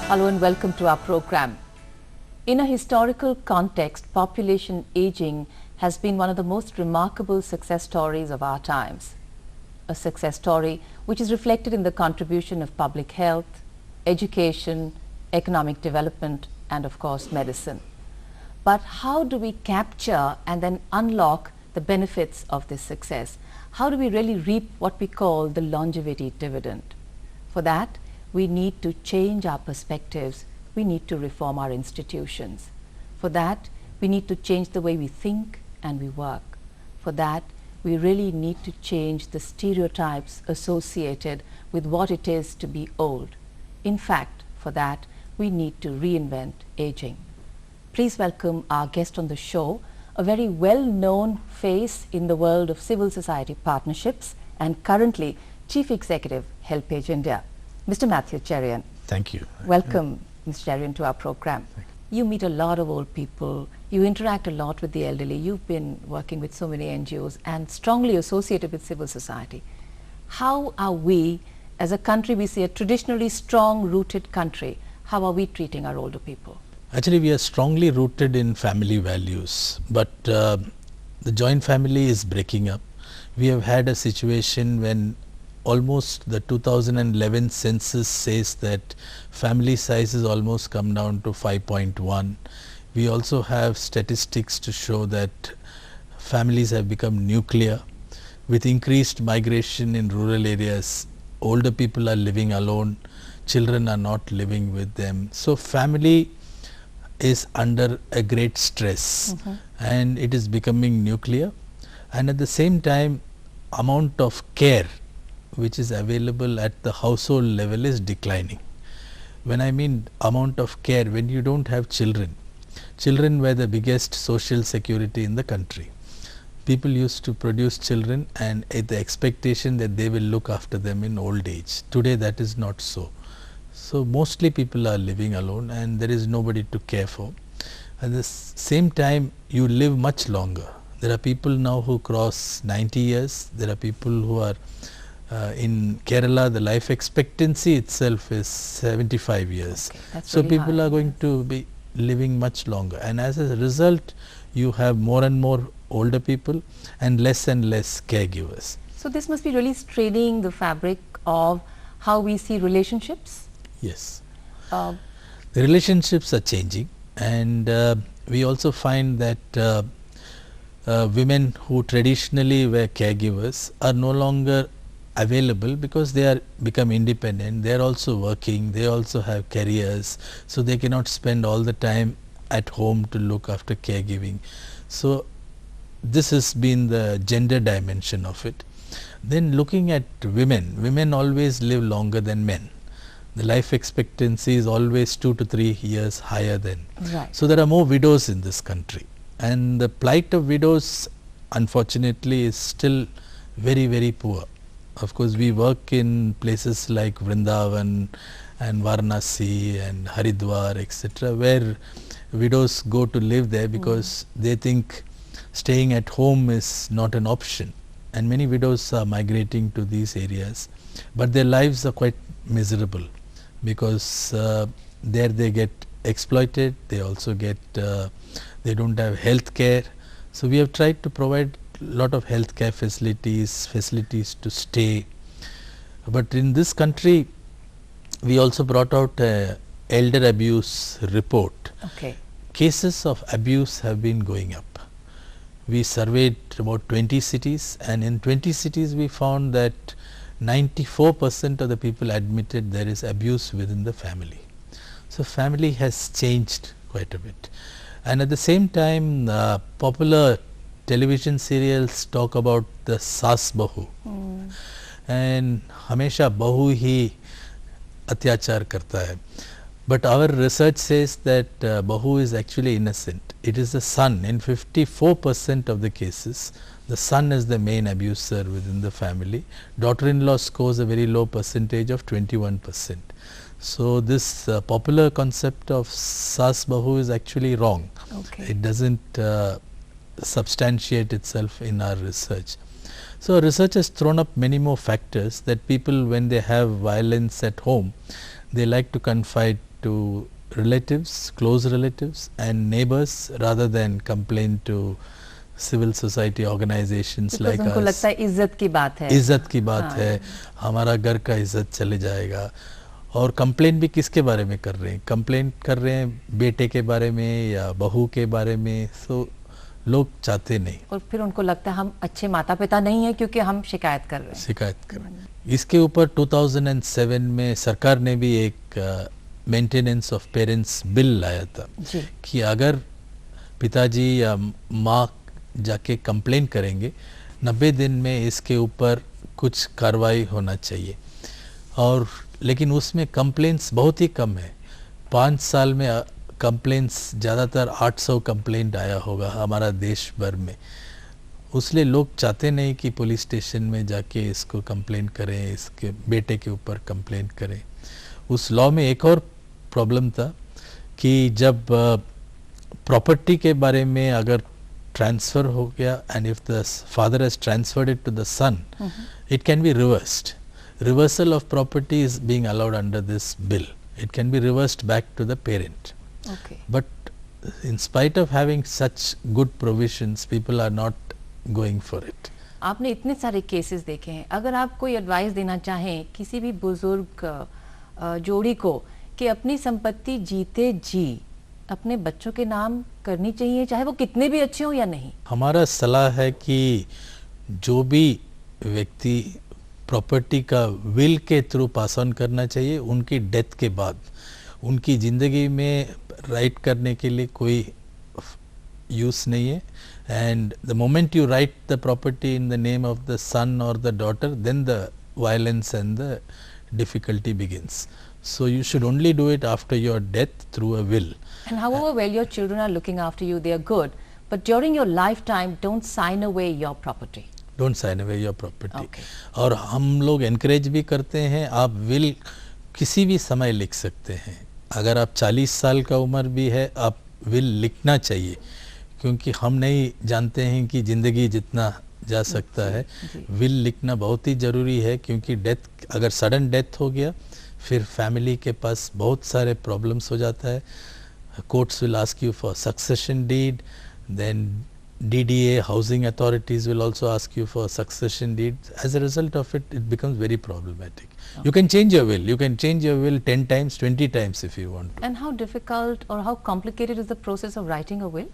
Hello and welcome to our program. In a historical context, population aging has been one of the most remarkable success stories of our times. A success story which is reflected in the contribution of public health, education, economic development, and of course medicine. But how do we capture and then unlock the benefits of this success? How do we really reap what we call the longevity dividend? For that, we need to change our perspectives. We need to reform our institutions. For that, we need to change the way we think and we work. For that, we really need to change the stereotypes associated with what it is to be old. In fact, for that, we need to reinvent aging. Please welcome our guest on the show, a very well-known face in the world of civil society partnerships and currently Chief Executive, HelpAge India, Mr. Mathew Cherian. Thank you. Welcome, Mr. Cherian, to our program. You meet a lot of old people, you interact a lot with the elderly, you've been working with so many NGOs and strongly associated with civil society. How are we, as a country, we see a traditionally strong-rooted country, how are we treating our older people? Actually, we are strongly rooted in family values, but the joint family is breaking up. We have had a situation when almost the 2011 census says that family size has almost come down to 5.1. We also have statistics to show that families have become nuclear. With increased migration in rural areas, older people are living alone, children are not living with them. So family is under a great stress and it is becoming nuclear, and at the same time amount of care which is available at the household level is declining. When I mean amount of care, when you don't have children, children were the biggest social security in the country. People used to produce children and the expectation that they will look after them in old age. Today that is not so. So mostly people are living alone and there is nobody to care for. At the same time, you live much longer. There are people now who cross 90 years. There are people who are in Kerala, the life expectancy itself is 75 years. Okay, so really people high. are going to be living much longer, and as a result you have more and more older people and less caregivers. So this must be really straining the fabric of how we see relationships? Yes. Uh, The relationships are changing, and we also find that women who traditionally were caregivers are no longer available because they are become independent. They are also working, they also have careers, so they cannot spend all the time at home to look after caregiving. So this has been the gender dimension of it. Then looking at women always live longer than men. The life expectancy is always 2 to 3 years higher than. Right. So there are more widows in this country, and the plight of widows unfortunately is still very poor. Of course, we work in places like Vrindavan and Varanasi and Haridwar, etc., where widows go to live there because they think staying at home is not an option, and many widows are migrating to these areas, but their lives are quite miserable because there they get exploited, they also get they don't have health care. So we have tried to provide lot of healthcare facilities to stay, but in this country we also brought out a elder abuse report. okay. Cases of abuse have been going up. We surveyed about 20 cities, and in 20 cities we found that 94% of the people admitted there is abuse within the family. So family has changed quite a bit, and at the same time popular television serials talk about the saas bahu, and hamesha bahu hi atyachar karta hai. But our research says that bahu is actually innocent. It is the son. In 54% of the cases, the son is the main abuser within the family. Daughter-in-law scores a very low percentage of 21%. So this popular concept of saas bahu is actually wrong. Okay. It doesn't substantiate itself in our research. So research has thrown up many more factors that people, when they have violence at home, they like to confide to relatives, close relatives and neighbors rather than complain to civil society organizations like उनको us. लगता है इज्जत की बात है, इज्जत की बात है, हमारा घर का इज्जत चले जाएगा. और कंप्लेंट भी किसके बारे में कर रहे हैं? कंप्लेंट कर रहे हैं बेटे के बारे में या बहू के बारे में. सो लोग चाहते नहीं, और फिर उनको लगता है हम अच्छे माता पिता नहीं हैं क्योंकि हम शिकायत कर रहे हैं. शिकायत कर रहे हैं. इसके ऊपर 2007 में सरकार ने भी एक मेंटेनेंस ऑफ पेरेंट्स बिल लाया था जी. कि अगर पिताजी या माँ जाके कंप्लेन करेंगे 90 दिन में इसके ऊपर कुछ कार्रवाई होना चाहिए. और लेकिन उसमें कंप्लेंट्स बहुत ही कम है. 5 साल में कंप्लेंट्स ज़्यादातर 800 कंप्लेंट आया होगा हमारा देश भर में. उसलिए लोग चाहते नहीं कि पुलिस स्टेशन में जाके इसको कंप्लेंट करें, इसके बेटे के ऊपर कंप्लेंट करें. उस लॉ में एक और प्रॉब्लम था कि जब प्रॉपर्टी के बारे में अगर ट्रांसफ़र हो गया and if the father has transferred it to the son, it can be reversed. Reversal of property is being allowed under this bill. It can be reversed back to the parent. Okay. But in spite of having such good provisions, people are not going for it. आपने इतने सारे cases देखे हैं, अगर आप कोई advice देना चाहें किसी भी बुजुर्ग जोड़ी को कि अपनी संपत्ति जीते जी अपने बच्चों के नाम करनी चाहिए, चाहे वो कितने भी अच्छे हों या नहीं? हमारा सलाह है कि जो भी व्यक्ति प्रॉपर्टी का विल के थ्रू पास ऑन करना चाहिए, उनकी डेथ के बाद उनकी ज़िंदगी में राइट करने के लिए कोई यूज़ नहीं है. And the moment you write the property in the name of the son और the daughter, then the violence and the difficulty begins. So you should only do it after your death through a will. And however well your children are looking after you, they are good. But during your lifetime, don't sign away your property. Don't sign away your property. Okay. और हम लोग encourage भी करते हैं, आप will किसी भी समय लिख सकते हैं. अगर आप 40 साल का उम्र भी है, आप will लिखना चाहिए, क्योंकि हम नहीं जानते हैं कि ज़िंदगी जितना जा सकता है. will लिखना बहुत ही ज़रूरी है, क्योंकि डेथ, अगर सडन डेथ हो गया फिर फैमिली के पास बहुत सारे प्रॉब्लम्स हो जाता है. Courts will ask you for succession deed, then DDA, housing authorities will also ask you for succession deed. As a result of it, it becomes very problematic. Okay. You can change your will. You can change your will 10 times, 20 times if you want to. And how difficult or how complicated is the process of writing a will?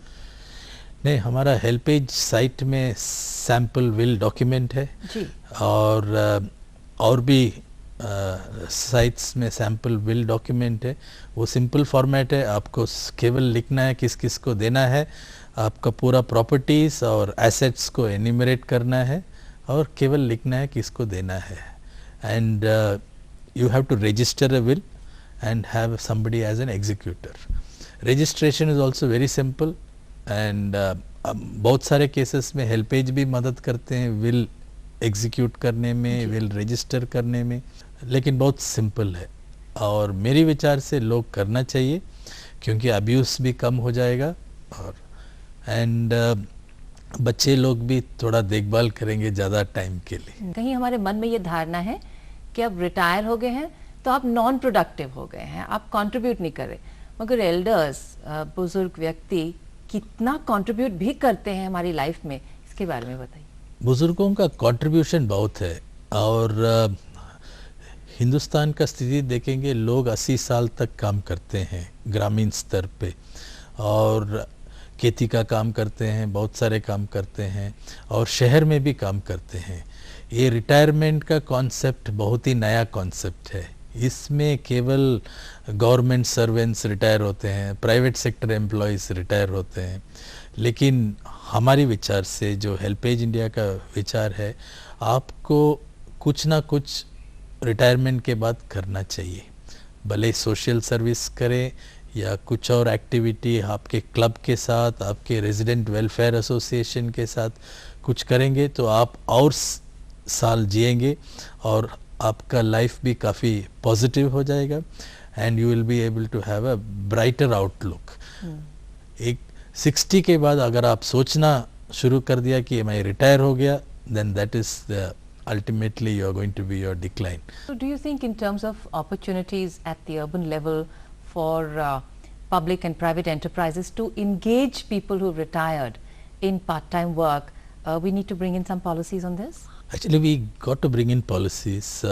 नहीं, हमारा HelpAge site में sample will document है जी. और भी sites में sample will document है. वो simple format है, आपको केवल लिखना है किस किस को देना है, आपका पूरा प्रॉपर्टीज़ और एसेट्स को एनिमरेट करना है और केवल लिखना है किसको देना है. And you have to register a will and have somebody as an executor. Registration is also very simple and बहुत सारे केसेस में HelpAge भी मदद करते हैं विल एग्जीक्यूट करने में, विल रजिस्टर करने में, लेकिन बहुत सिंपल है और मेरी विचार से लोग करना चाहिए, क्योंकि अब्यूज़ भी कम हो जाएगा और एंड बच्चे लोग भी थोड़ा देखभाल करेंगे ज़्यादा टाइम के लिए. कहीं हमारे मन में ये धारणा है कि अब रिटायर हो गए हैं तो आप नॉन प्रोडक्टिव हो गए हैं, आप कंट्रीब्यूट नहीं कर रहे, मगर एल्डर्स, बुजुर्ग व्यक्ति कितना कंट्रीब्यूट भी करते हैं हमारी लाइफ में, इसके बारे में बताइए. बुजुर्गों का कंट्रीब्यूशन बहुत है और हिंदुस्तान का स्थिति देखेंगे, लोग 80 साल तक काम करते हैं ग्रामीण स्तर पे और खेती का काम करते हैं, बहुत सारे काम करते हैं और शहर में भी काम करते हैं. ये रिटायरमेंट का कॉन्सेप्ट बहुत ही नया कॉन्सेप्ट है. इसमें केवल गवर्नमेंट सर्वेंट्स रिटायर होते हैं, प्राइवेट सेक्टर एम्प्लॉयज़ रिटायर होते हैं, लेकिन हमारी विचार से जो HelpAge इंडिया का विचार है, आपको कुछ ना कुछ रिटायरमेंट के बाद करना चाहिए. भले सोशल सर्विस करें या कुछ और एक्टिविटी आपके क्लब के साथ, आपके रेजिडेंट वेलफेयर एसोसिएशन के साथ कुछ करेंगे तो आप और साल जिएंगे और आपका लाइफ भी काफ़ी पॉजिटिव हो जाएगा and you will be able to have a brighter outlook. एक 60 के बाद अगर आप सोचना शुरू कर दिया कि मैं रिटायर हो गया, then that is the ultimately you are going to be your decline. So do you think in terms of opportunities at the urban level for public and private enterprises to engage people who retired in part-time work. We need to bring in some policies on this? Actually, we got to bring in policies.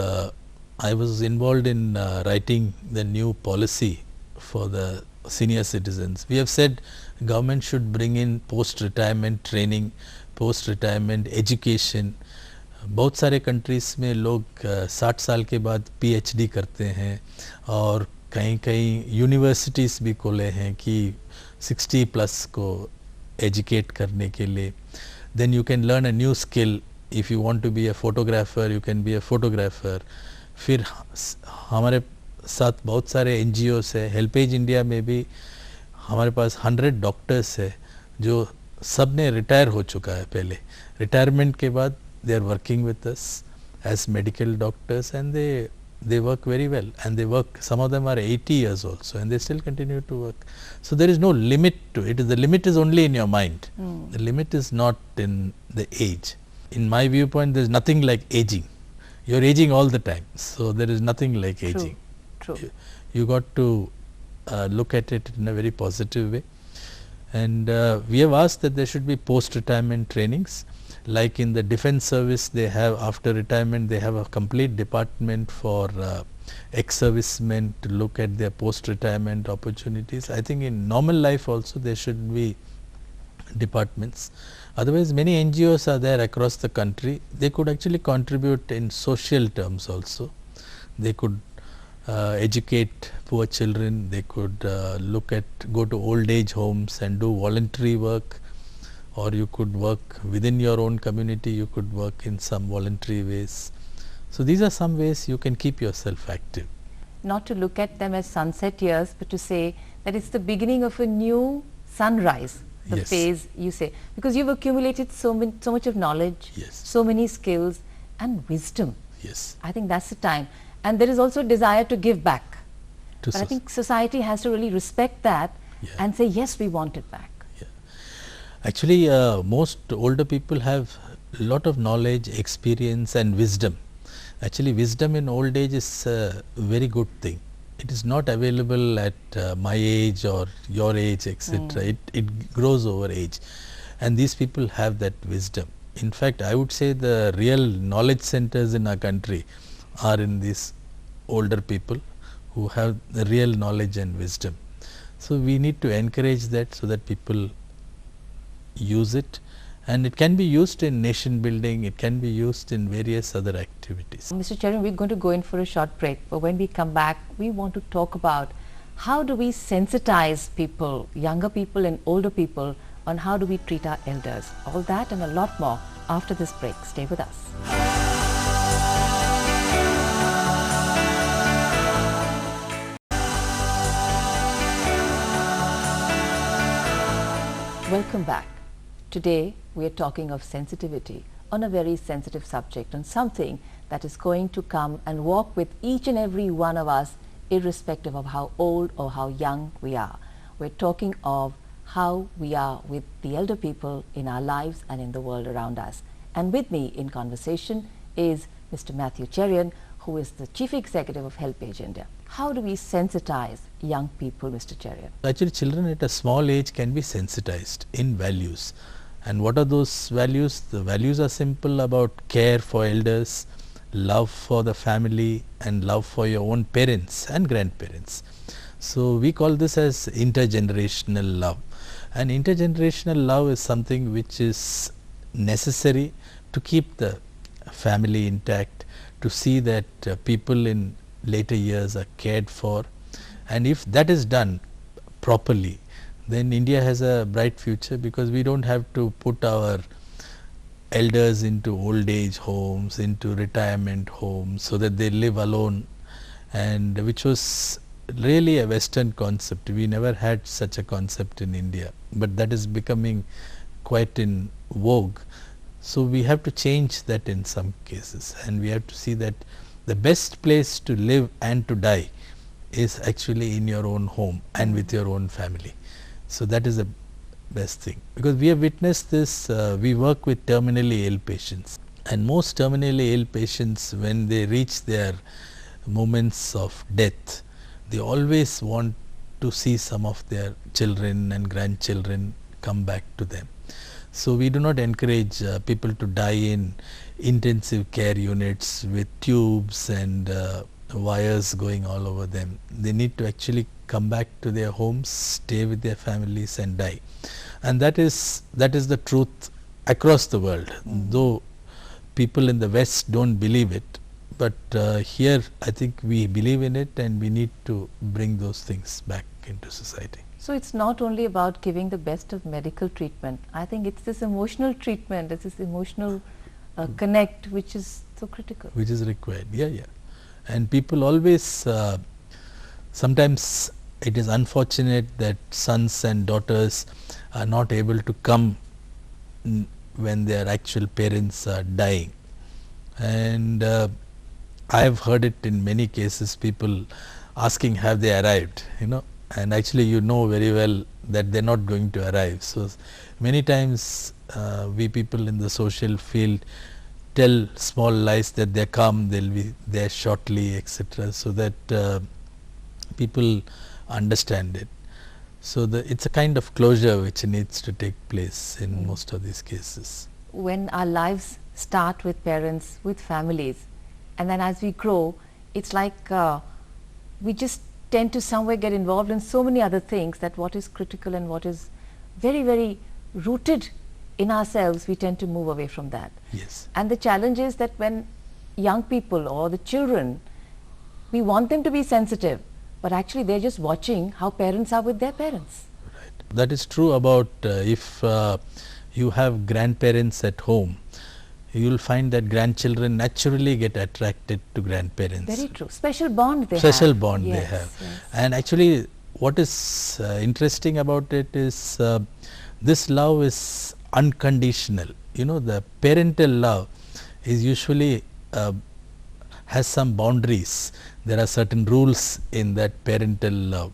I was involved in writing the new policy for the senior citizens. We have said government should bring in post-retirement training, post-retirement education. बहुत सारे countries में लोग 60 साल के बाद PhD करते हैं और कहीं कहीं यूनिवर्सिटीज़ भी खोले हैं कि 60 प्लस को एजुकेट करने के लिए. Then you can learn a new skill. If you want to be a photographer, you can be a photographer. फिर हमारे साथ बहुत सारे NGOs है. HelpAge इंडिया में भी हमारे पास 100 डॉक्टर्स है जो सब ने रिटायर हो चुका है. पहले रिटायरमेंट के बाद they are working with us as medical doctors, and they work very well, and they work, some of them are 80 years also, and they still continue to work. So there is no limit to it. The limit is only in your mind. The limit is not in the age. In my viewpoint, there is nothing like aging. You are aging all the time, so there is nothing like aging. True. You got to look at it in a very positive way, and we have asked that there should be post-retirement trainings. Like in the defense service, they have, after retirement, they have a complete department for ex-servicemen to look at their post-retirement opportunities. I think in normal life also there should be departments. Otherwise, many NGOs are there across the country. They could actually contribute in social terms also. They could educate poor children. They could go to old age homes and do voluntary work. Or you could work within your own community, you could work in some voluntary ways. So these are some ways you can keep yourself active. Not to look at them as sunset years, but to say that it's the beginning of a new sunrise, the Yes. phase you say. Because you've accumulated so much of knowledge, Yes. so many skills and wisdom. Yes. I think that's the time. And there is also a desire to give back. To But I think society has to really respect that and say, yes, we want it back. Actually, most older people have a lot of knowledge, experience and wisdom. Actually, wisdom in old age is a very good thing. It is not available at my age or your age, etc. It grows over age, and these people have that wisdom. In fact, I would say the real knowledge centers in our country are in these older people who have the real knowledge and wisdom. So we need to encourage that so that people use it, and it can be used in nation building, it can be used in various other activities. Mr. Cherian, we're going to go in for a short break, but when we come back, we want to talk about how do we sensitize people, younger people and older people, on how do we treat our elders. All that and a lot more after this break. Stay with us. Welcome back. Today we are talking of sensitivity on a very sensitive subject, on something that is going to come and walk with each and every one of us irrespective of how old or how young we are. We're talking of how we are with the elder people in our lives and in the world around us. And with me in conversation is Mr. Mathew Cherian, who is the Chief Executive of HelpAge India. How do we sensitize young people, Mr. Cherian? Actually, children at a small age can be sensitized in values. And what are those values? The values are simple, about care for elders, love for the family and love for your own parents and grandparents. So we call this as intergenerational love. And intergenerational love is something which is necessary to keep the family intact, to see that people in later years are cared for, and if that is done properly, then India has a bright future, because we don't have to put our elders into old age homes, into retirement homes, so that they live alone, and which was really a Western concept. We never had such a concept in India, but that is becoming quite in vogue. So we have to change that in some cases, and we have to see that the best place to live and to die is actually in your own home and with your own family. So that is the best thing, because we have witnessed this. We work with terminally ill patients, and most terminally ill patients, when they reach their moments of death, they always want to see some of their children and grandchildren come back to them. So we do not encourage people to die in intensive care units with tubes and wires going all over them. They need to actually come back to their homes, stay with their families and die. And that is the truth across the world, though people in the West don't believe it. But here I think we believe in it, and we need to bring those things back into society. So it's not only about giving the best of medical treatment. I think it's this emotional treatment, it's this emotional connect which is so critical. Which is required, yeah. And people always, sometimes it is unfortunate that sons and daughters are not able to come when their actual parents are dying. And I have heard it in many cases, people asking have they arrived, and actually you know very well that they are not going to arrive. So many times we people in the social field tell small lies that they come, they will be there shortly, etc., so that people understand it. So it's a kind of closure which needs to take place in most of these cases. When our lives start with parents, with families, and then as we grow, it's like we just tend to somewhere get involved in so many other things, that what is critical and what is very, very rooted in ourselves, we tend to move away from that. Yes. And the challenge is that when young people or the children, we want them to be sensitive, but actually they're just watching how parents are with their parents. Right. That is true about if you have grandparents at home, you will find that grandchildren naturally get attracted to grandparents. Very true. Special bond they have. Special bond yes, they have. Yes. And actually what is interesting about it is this love is unconditional. The parental love is usually has some boundaries. There are certain rules in that parental love.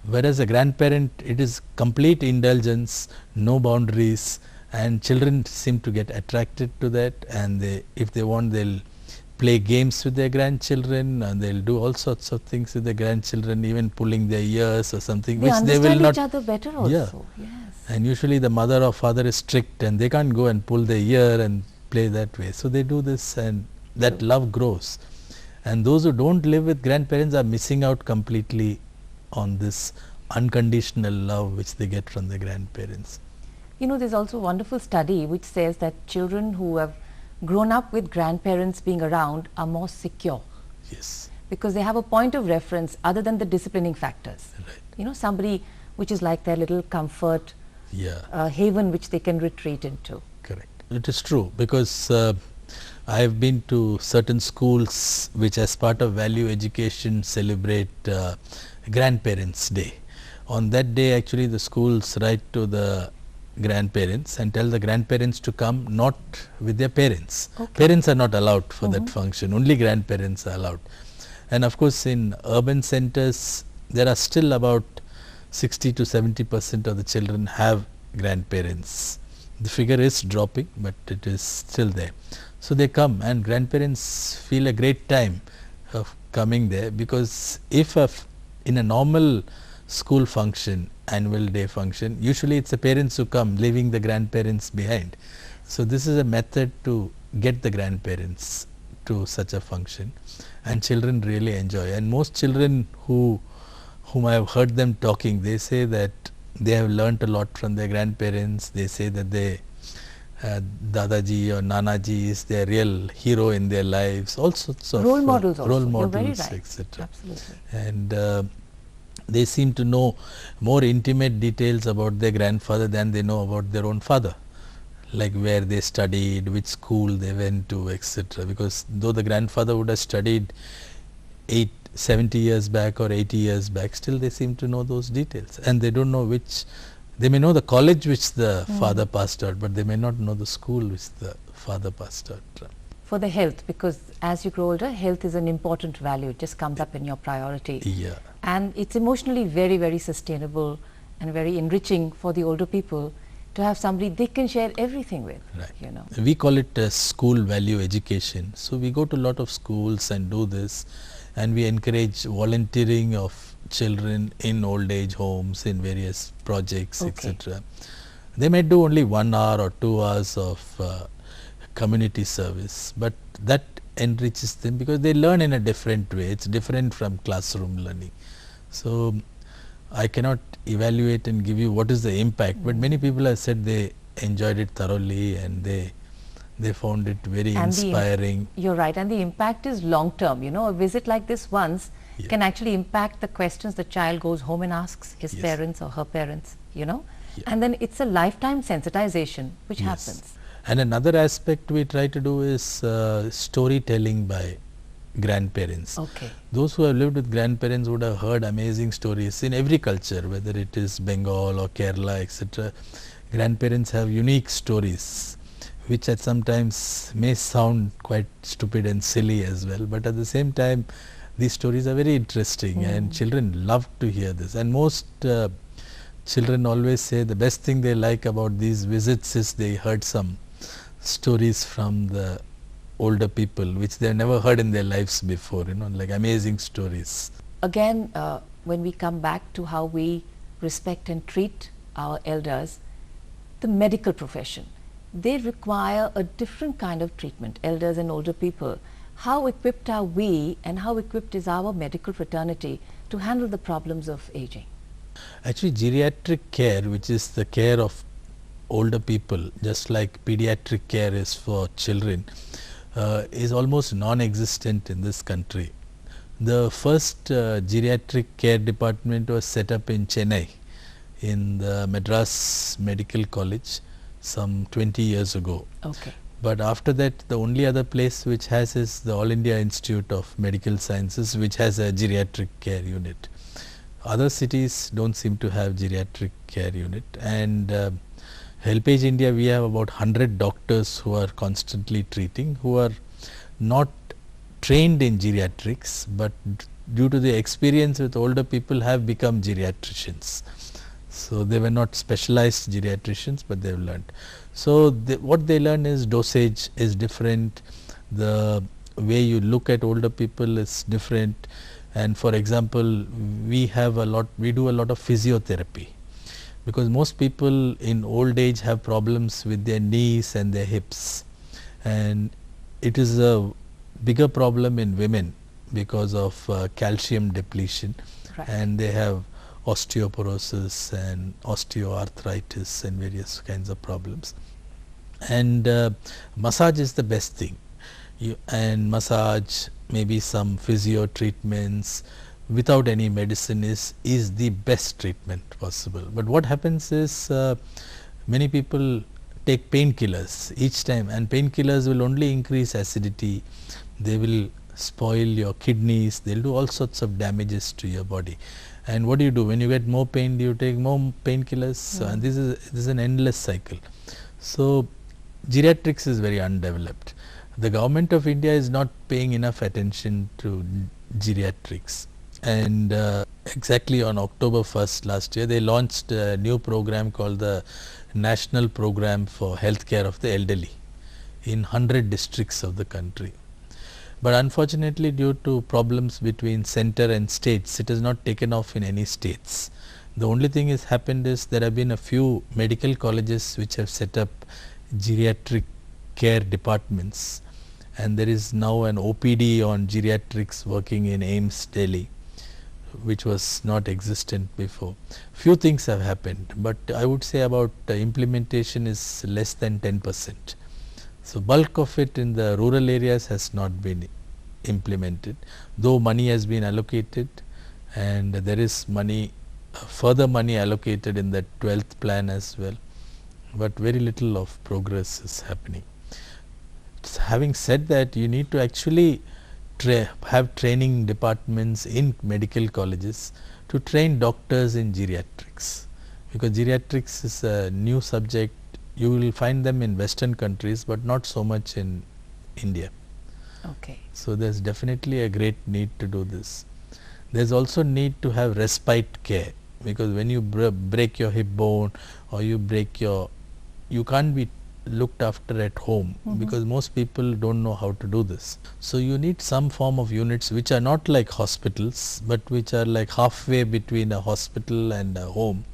Whereas a grandparent, it is complete indulgence, no boundaries, and children seem to get attracted to that, and if they want, they'll play games with their grandchildren, and they'll do all sorts of things with their grandchildren, even pulling their ears or something, which they will not. They understand each other better also. Yeah. Yes. And usually the mother or father is strict, and they can't go and pull their ear and play that way. So they do this, and that love grows. And those who don't live with grandparents are missing out completely on this unconditional love which they get from their grandparents. There's also a wonderful study which says that children who have grown up with grandparents being around are more secure. Yes. Because they have a point of reference other than the disciplining factors. Right. Somebody which is like their little comfort haven which they can retreat into. Correct. It is true, because I have been to certain schools which as part of value education celebrate Grandparents' Day. On that day actually the schools write to the grandparents and tell the grandparents to come, not with their parents. Okay. Parents are not allowed for that function, only grandparents are allowed. And of course in urban centers there are still about 60 to 70% of the children have grandparents. The figure is dropping, but it is still there. So they come, and grandparents feel a great time of coming there, because if in a normal school function, annual day function, usually it's the parents who come, leaving the grandparents behind. So this is a method to get the grandparents to such a function, and children really enjoy. And most children whom I have heard them talking, they say that they have learnt a lot from their grandparents. They say that Dadaji or Nanaji is their real hero in their lives. All sorts of role models, right. etc. Absolutely. And they seem to know more intimate details about their grandfather than they know about their own father, like where they studied, which school they went to, etc. Because though the grandfather would have studied 70 years back or 80 years back, still they seem to know those details, and they don't know they may know the college which the father passed out, but they may not know the school which the father passed out. For the health, because as you grow older, health is an important value. It just comes up in your priority. Yeah. And it's emotionally very, very sustainable and very enriching for the older people to have somebody they can share everything with. Right. We call it school value education. So we go to a lot of schools and do this, and we encourage volunteering of children in old age homes, in various projects, Okay. etc. They may do only 1 hour or 2 hours of community service, but that enriches them because they learn in a different way. It's different from classroom learning. So I cannot evaluate and give you what is the impact, but many people have said they enjoyed it thoroughly and they found it very And inspiring. You're right, and the impact is long term. You know, a visit like this once Yeah. can actually impact the questions the child goes home and asks his Yes. parents or her parents, you know. Yeah. And then it's a lifetime sensitization which Yes. happens. And another aspect we try to do is storytelling by grandparents. Okay. Those who have lived with grandparents would have heard amazing stories in every culture, whether it is Bengal or Kerala, etc. Grandparents have unique stories, which at sometimes may sound quite stupid and silly as well, but at the same time these stories are very interesting and children love to hear this. And most children always say the best thing they like about these visits is they heard some stories from the older people which they have never heard in their lives before, you know, like amazing stories. Again, when we come back to how we respect and treat our elders, the medical profession, they require a different kind of treatment, elders and older people. How equipped are we and how equipped is our medical fraternity to handle the problems of aging? Actually, geriatric care, which is the care of older people, just like pediatric care is for children, is almost non-existent in this country. The first geriatric care department was set up in Chennai, in the Madras Medical College, some 20 years ago. Okay. But after that, the only other place which has is the All India Institute of Medical Sciences, which has a geriatric care unit. Other cities don't seem to have geriatric care unit. And HelpAge India, we have about 100 doctors who are constantly treating, who are not trained in geriatrics, but due to the experience with older people have become geriatricians. So they were not specialized geriatricians, but they have learned. So what they learn is dosage is different, the way you look at older people is different. And for example, we do a lot of physiotherapy, because most people in old age have problems with their knees and their hips, and it is a bigger problem in women because of calcium depletion. Right. And they have osteoporosis and osteoarthritis and various kinds of problems. And massage is the best thing. And massage, maybe some physio treatments without any medicine is the best treatment possible. But what happens is many people take painkillers each time, and painkillers will only increase acidity, they will spoil your kidneys, they will do all sorts of damages to your body. And what do you do? When you get more pain, do you take more painkillers? So, and this is an endless cycle. So geriatrics is very undeveloped. The government of India is not paying enough attention to geriatrics. And exactly on October 1st last year, they launched a new program called the National Program for Healthcare of the Elderly in 100 districts of the country. But unfortunately, due to problems between center and states, it has not taken off in any states. The only thing has happened is there have been a few medical colleges which have set up geriatric care departments, and there is now an OPD on geriatrics working in AIIMS Delhi, which was not existent before. Few things have happened, but I would say about implementation is less than 10%. So bulk of it in the rural areas has not been implemented, though money has been allocated, and there is money, further money allocated in the 12th plan as well, but very little of progress is happening. Having said that, you need to actually have training departments in medical colleges to train doctors in geriatrics, because geriatrics is a new subject. You will find them in Western countries, but not so much in India. Okay. So there's definitely a great need to do this. There's also need to have respite care, because when you break your hip bone or you break your, you can't be looked after at home, because most people don't know how to do this. So you need some form of units which are not like hospitals, but which are like halfway between a hospital and a home,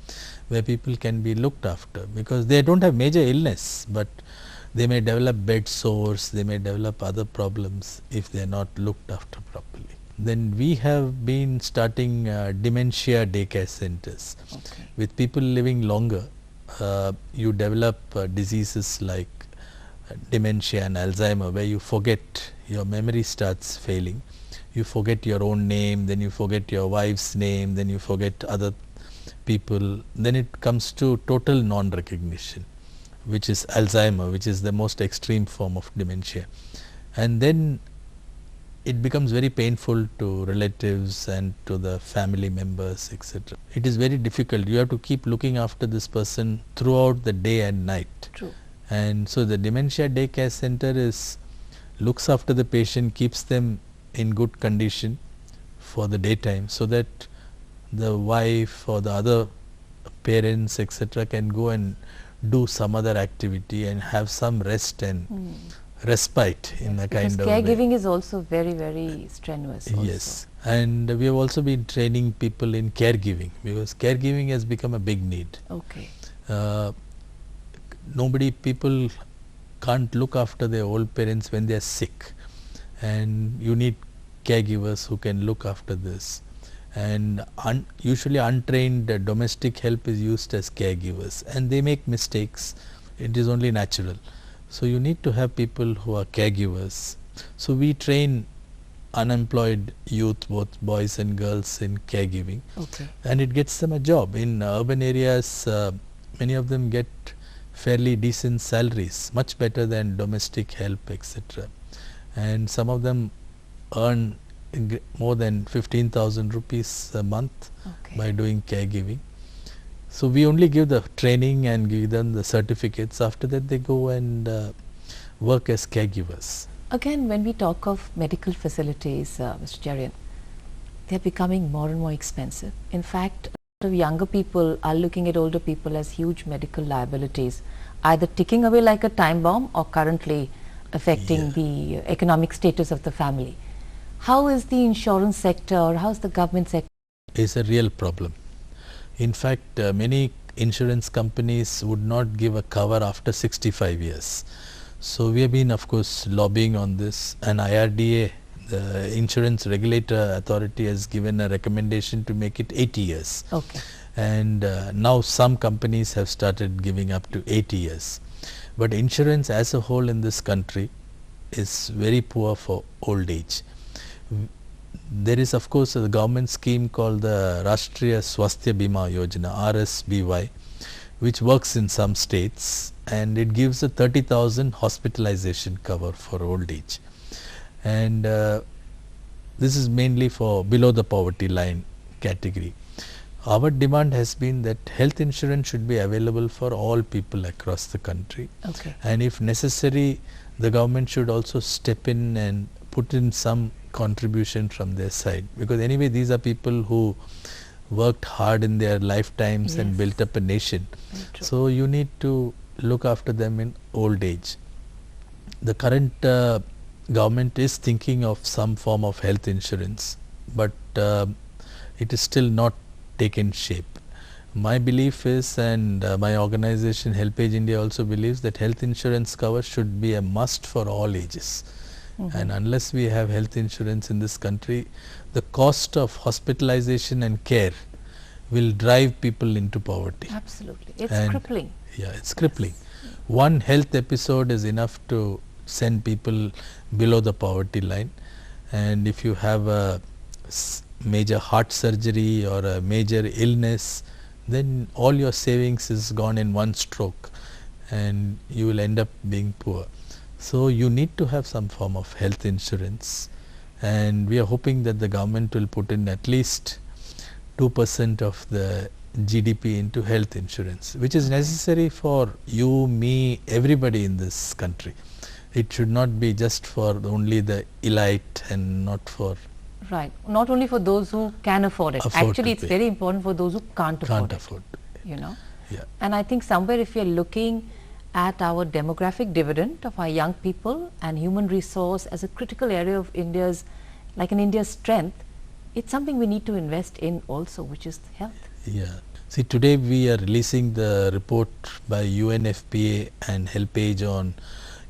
where people can be looked after, because they don't have major illness, but they may develop bed sores, they may develop other problems if they are not looked after properly. Then we have been starting dementia daycare centers. Okay. With people living longer, you develop diseases like dementia and Alzheimer, where you forget, your memory starts failing. You forget your own name, then you forget your wife's name, then you forget other people. Then it comes to total non-recognition, which is Alzheimer, which is the most extreme form of dementia. And then it becomes very painful to relatives and to the family members, etc. It is very difficult. You have to keep looking after this person throughout the day and night. True. And so the dementia daycare center looks after the patient, keeps them in good condition for the daytime, so that the wife or the other parents, etc., can go and do some other activity and have some rest and respite in a kind of way. Caregiving is also very, very strenuous. Also. Yes, and we have also been training people in caregiving, because caregiving has become a big need. Okay. People can't look after their old parents when they are sick, and you need caregivers who can look after this. And usually untrained domestic help is used as caregivers, and they make mistakes. It is only natural. So you need to have people who are caregivers. So we train unemployed youth, both boys and girls, in caregiving. Okay. And it gets them a job. In urban areas, many of them get fairly decent salaries, much better than domestic help, etc. And some of them earn more than 15,000 rupees a month by doing caregiving. So we only give the training and give them the certificates. After that they go and work as caregivers. Again, when we talk of medical facilities, Mr. Cherian, they are becoming more and more expensive. In fact, a lot of younger people are looking at older people as huge medical liabilities, either ticking away like a time bomb or currently affecting the economic status of the family. How is the insurance sector, or how is the government sector? It's a real problem. In fact, many insurance companies would not give a cover after 65 years. So we have been, of course, lobbying on this, and IRDA, the Insurance Regulator Authority, has given a recommendation to make it 80 years. Okay. And now some companies have started giving up to 80 years. But insurance as a whole in this country is very poor for old age. There is, of course, a government scheme called the Rashtriya Swasthya Bima Yojana, RSBY, which works in some states, and it gives a 30,000 hospitalization cover for old age. And this is mainly for below the poverty line category. Our demand has been that health insurance should be available for all people across the country. Okay. And if necessary, the government should also step in and put in some contribution from their side, because anyway these are people who worked hard in their lifetimes and built up a nation. So you need to look after them in old age. The current government is thinking of some form of health insurance, but it is still not taken shape. My belief is, and my organization HelpAge India also believes, that health insurance cover should be a must for all ages. And unless we have health insurance in this country, the cost of hospitalization and care will drive people into poverty. Absolutely. It's crippling. Yeah, it's crippling. One health episode is enough to send people below the poverty line. And if you have a major heart surgery or a major illness, then all your savings is gone in one stroke and you will end up being poor. So you need to have some form of health insurance, and we are hoping that the government will put in at least 2% of the GDP into health insurance, which is necessary for you, me, everybody in this country. It should not be just for only the elite and not for... Right. Not only for those who can afford it. Actually, it's very important for those who can't afford it. You know. Yeah. And I think somewhere if you're looking at our demographic dividend of our young people and human resource as a critical area of India's, like an India's strength, it's something we need to invest in also, which is health. Yeah. See, today we are releasing the report by UNFPA and HelpAge on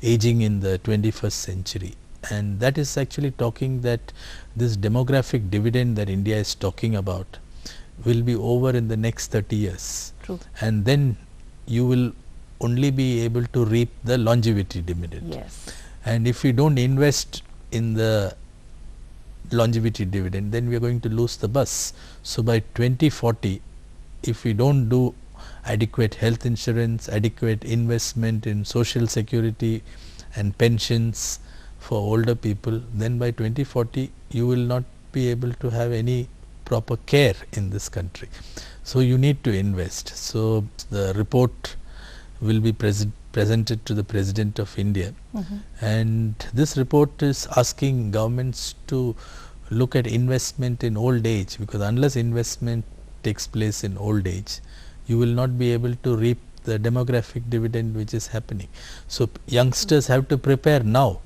aging in the 21st century. And that is actually talking that this demographic dividend that India is talking about will be over in the next 30 years. True. And then you will only be able to reap the longevity dividend. Yes. And if we don't invest in the longevity dividend, then we are going to lose the bus. So by 2040, if we don't do adequate health insurance, adequate investment in social security and pensions for older people, then by 2040 you will not be able to have any proper care in this country. So you need to invest. So the report will be presented to the President of India, and this report is asking governments to look at investment in old age, because unless investment takes place in old age, you will not be able to reap the demographic dividend which is happening. So youngsters have to prepare now.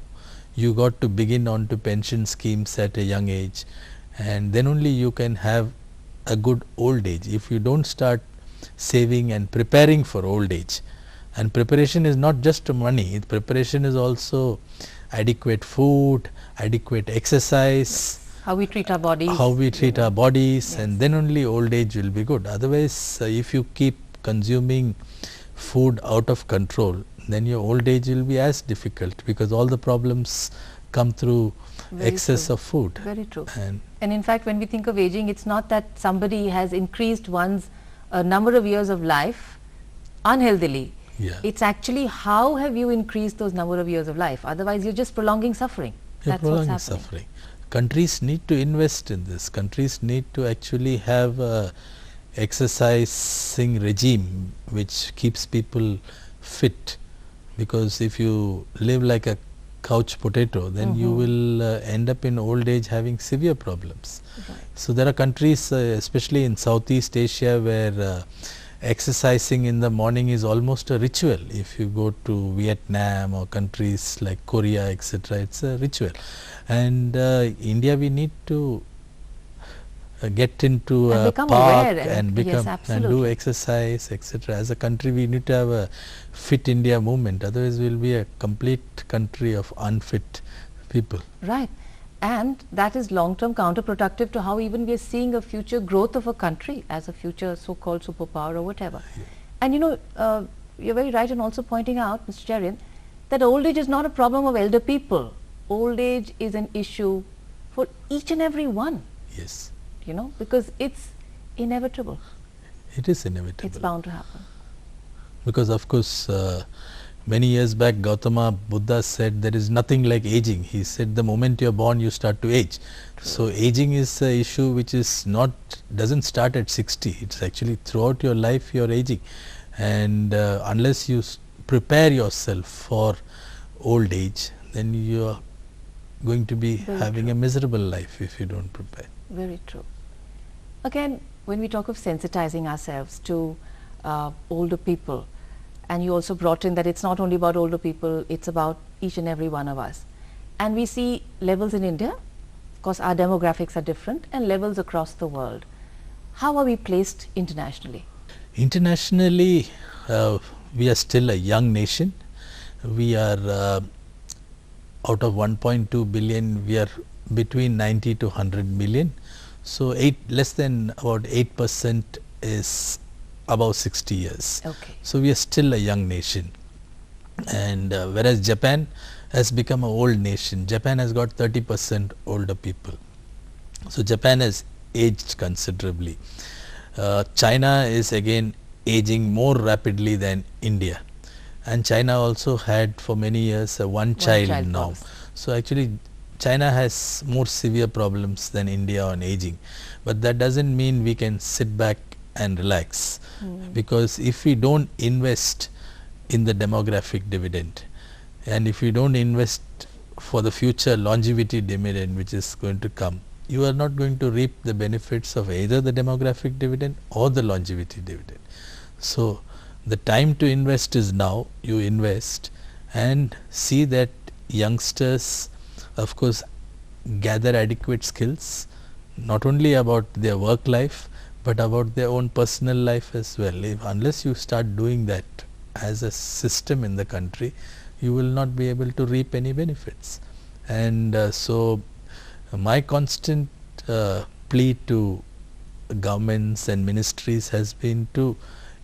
You got to begin on to pension schemes at a young age, and then only you can have a good old age. If you don't start saving and preparing for old age, and preparation is not just money, preparation is also adequate food, adequate exercise, How we treat our bodies. Our bodies, and then only old age will be good. Otherwise, if you keep consuming food out of control, then your old age will be as difficult, because all the problems come through excess of food. Very true. And in fact, when we think of aging, it's not that somebody has increased one's number of years of life unhealthily. yeah, It's actually how have you increased those number of years of life. Otherwise, you're just prolonging suffering. you're That's what's prolonging happening. suffering. Countries need to invest in this. Countries need to actually have a exercising regime which keeps people fit, because if you live like a couch potato, then you will end up in old age having severe problems. Right. So there are countries, especially in Southeast Asia, where exercising in the morning is almost a ritual. If you go to Vietnam or countries like Korea, etc., it's a ritual. And India, we need to get into And a become park aware and yes, become and do absolutely. exercise, etc. As a country, we need to have a fit India movement. Otherwise, we will be a complete country of unfit people. Right. And that is long-term counterproductive to how even we are seeing a future growth of a country as a future so-called superpower or whatever. Yeah. And you know, you're very right in also pointing out, Mr. Cherian, that old age is not a problem of elder people. Old age is an issue for each and every one, Yes, you know, because it's inevitable. it is inevitable. It's bound to happen. Because of course, many years back, Gautama Buddha said there is nothing like aging. He said the moment you are born, you start to age. So aging is an issue which is doesn't start at 60. It's actually throughout your life you are aging, and unless you prepare yourself for old age, then you are going to be Very having true. a miserable life if you don't prepare. Very true. Again, when we talk of sensitizing ourselves to older people, and you also brought in that it's not only about older people, it's about each and every one of us. And we see levels in India, of course our demographics are different, and levels across the world. How are we placed internationally? Internationally, we are still a young nation. We are out of 1.2 billion, we are between 90 to 100 million. So less than about 8% is above 60 years. Okay. So we are still a young nation. And whereas Japan has become an old nation, Japan has got 30% older people. So Japan has aged considerably. China is again aging more rapidly than India. And China also had for many years a one child now. policy. So actually China has more severe problems than India on aging. But that doesn't mean we can sit back and relax, because if we don't invest in the demographic dividend, and if we don't invest for the future longevity dividend which is going to come, you are not going to reap the benefits of either the demographic dividend or the longevity dividend. So The time to invest is now. You invest and see that youngsters, of course, gather adequate skills, not only about their work life, but about their own personal life as well. Unless you start doing that as a system in the country, you will not be able to reap any benefits. And so my constant plea to governments and ministries has been to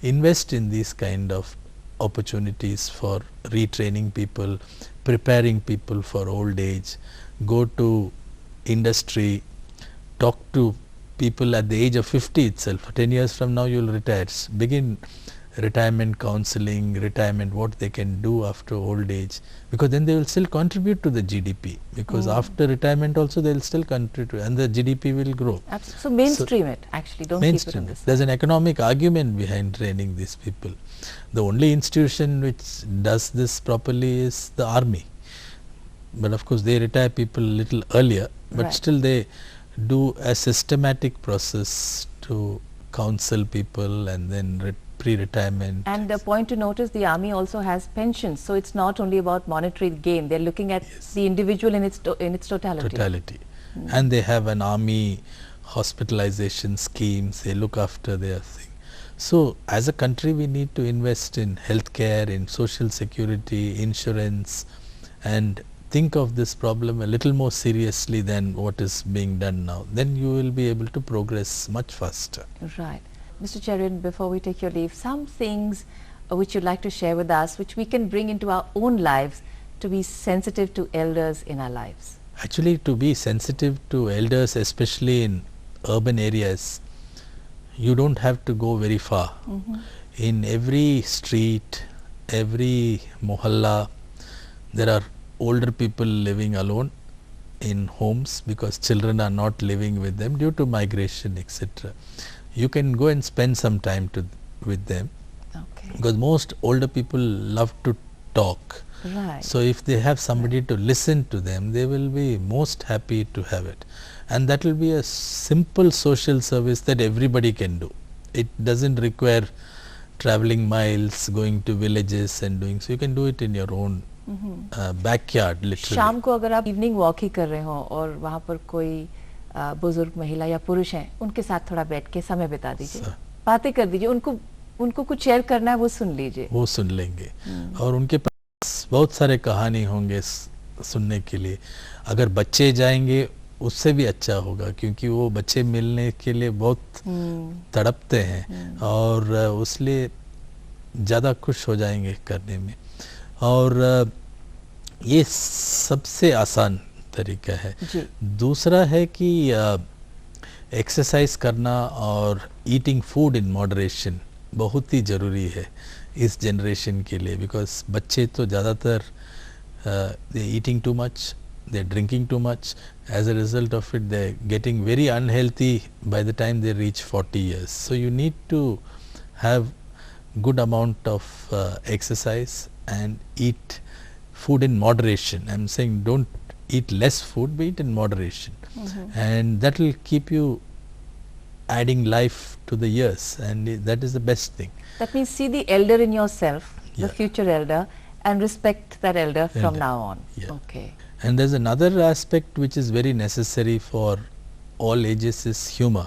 invest in these kind of opportunities for retraining people, preparing people for old age, go to industry, talk to people at the age of 50 itself. 10 years from now you will retire. Begin retirement counseling, retirement, what they can do after old age, because then they will still contribute to the GDP, because after retirement also they will still contribute and the GDP will grow. Absolutely. So mainstream it, actually, don't keep it in this. There's an economic argument behind training these people. The only institution which does this properly is the army, but of course they retire people a little earlier, but still they do a systematic process to counsel people and then pre-retirement. And the point to note is the army also has pensions, so it's not only about monetary gain. They're looking at the individual in its totality. And they have an army hospitalization schemes. They look after their thing. So as a country, we need to invest in healthcare, in social security, insurance, and think of this problem a little more seriously than what is being done now. Then you will be able to progress much faster. Right. Mr. Cherian, before we take your leave, some things which you'd like to share with us, which we can bring into our own lives to be sensitive to elders in our lives. Actually, to be sensitive to elders, especially in urban areas, you don't have to go very far. In every street, every mohalla, there are older people living alone in homes because children are not living with them due to migration, etc. You can go and spend some time with them, because most older people love to talk. So if they have somebody to listen to them, they will be most happy to have it. And that will be a simple social service that everybody can do. It doesn't require traveling miles, going to villages and doing, so you can do it in your own backyard, literally. शाम को अगर आप evening walk ही कर रहे हो और वहाँ पर कोई बुजुर्ग महिला या पुरुष हैं, उनके साथ थोड़ा बैठ के समय बिता दीजिए, बातें कर दीजिए, उनको कुछ शेयर करना है, वो सुन लीजिए, वो सुन लेंगे। और उनके पास बहुत सारे कहानी होंगे सुनने के लिए। अगर बच्चे जाएंगे उससे भी अच्छा होगा, क्योंकि वो बच्चे मिलने के लिए बहुत तड़पते हैं और उसलिए ज़्यादा खुश हो जाएंगे करने में। और ये सबसे आसान तरीका है। दूसरा है कि एक्सरसाइज करना और ईटिंग फूड इन मॉडरेशन बहुत ही ज़रूरी है इस जनरेशन के लिए, बिकॉज बच्चे तो ज़्यादातर दे eating too much, they are drinking too much. As a result of it, they are getting very unhealthy by the time they reach 40 years. So you need to have good amount of exercise and eat food in moderation. I am saying don't eat less food, but eat in moderation. And that will keep you adding life to the years, and that is the best thing. That means see the elder in yourself, the future elder, and respect that elder from now on. Okay. And there's another aspect which is very necessary for all ages is humor,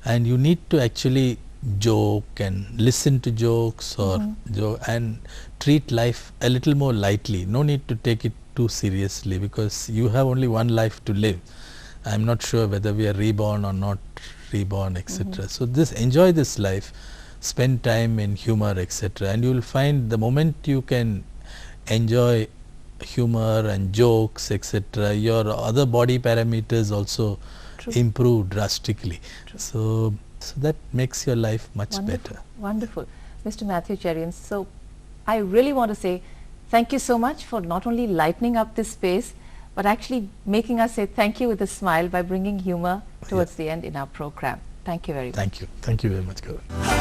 and you need to actually joke and listen to jokes or and treat life a little more lightly. No need to take it too seriously, because you have only one life to live. I'm not sure whether we are reborn or not reborn, etc. So enjoy this life, spend time in humor, etc. And you will find the moment you can enjoy humor and jokes, etc., your other body parameters also improve drastically. So that makes your life much better. Wonderful. Mr. Mathew Cherian, so I really want to say thank you so much for not only lightening up this space, but actually making us say thank you with a smile by bringing humor towards the end in our program. Thank you very much. Thank you. Thank you very much, Gaurav.